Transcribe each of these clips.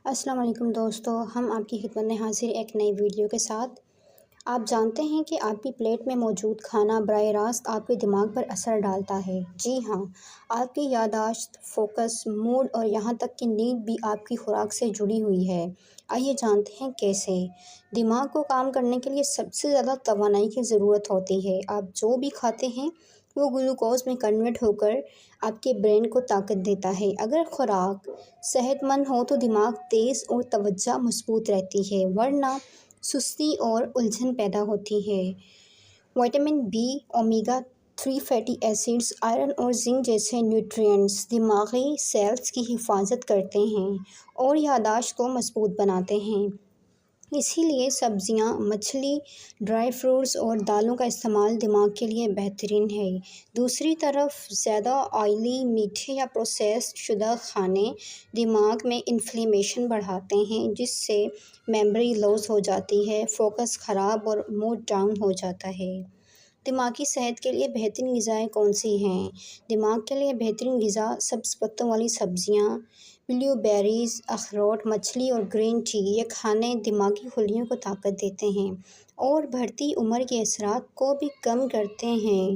السلام علیکم دوستو، ہم آپ کی خدمت میں حاضر ایک نئی ویڈیو کے ساتھ۔ آپ جانتے ہیں کہ آپ کی پلیٹ میں موجود کھانا براہ راست آپ کے دماغ پر اثر ڈالتا ہے۔ جی ہاں، آپ کی یادداشت، فوکس، موڈ اور یہاں تک کہ نیند بھی آپ کی خوراک سے جڑی ہوئی ہے۔ آئیے جانتے ہیں کیسے۔ دماغ کو کام کرنے کے لیے سب سے زیادہ توانائی کی ضرورت ہوتی ہے۔ آپ جو بھی کھاتے ہیں وہ گلوکوز میں کنورٹ ہو کر آپ کے برین کو طاقت دیتا ہے۔ اگر خوراک صحت مند ہو تو دماغ تیز اور توجہ مضبوط رہتی ہے، ورنہ سستی اور الجھن پیدا ہوتی ہے۔ Vitamin B, omega 3 fatty acids, iron اور زنک جیسے نیوٹرینٹس دماغی سیلز کی حفاظت کرتے ہیں اور یادداشت کو مضبوط بناتے ہیں۔ اسی لیے سبزیاں، مچھلی، ڈرائی فروٹس اور دالوں کا استعمال دماغ کے لیے بہترین ہے۔ دوسری طرف زیادہ آئلی، میٹھے یا پروسیس شدہ کھانے دماغ میں انفلیمیشن بڑھاتے ہیں، جس سے میموری لوس ہو جاتی ہے، فوکس خراب اور موڈ ڈاؤن ہو جاتا ہے۔ دماغی صحت کے لیے بہترین غذائیں کون سی ہیں؟ دماغ کے لیے بہترین غذا سبز پتوں والی سبزیاں، بلیو بیریز، اخروٹ، مچھلی اور گرین ٹی۔ یہ کھانے دماغی خلیوں کو طاقت دیتے ہیں اور بڑھتی عمر کے اثرات کو بھی کم کرتے ہیں۔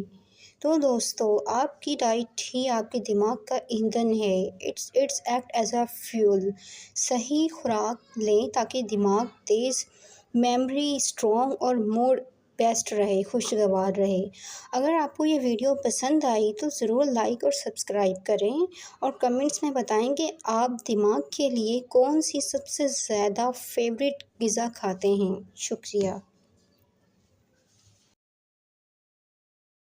تو دوستو، آپ کی ڈائٹ ہی آپ کے دماغ کا ایندھن ہے۔ It's act as a fuel. صحیح خوراک لیں تاکہ دماغ تیز، میموری اسٹرانگ اور موڈ بیسٹ رہے، خوشگوار رہے۔ اگر آپ کو یہ ویڈیو پسند آئی تو ضرور لائک اور سبسکرائب کریں اور کمنٹس میں بتائیں کہ آپ دماغ کے لیے کون سی سب سے زیادہ فیوریٹ غذا کھاتے ہیں۔ شکریہ۔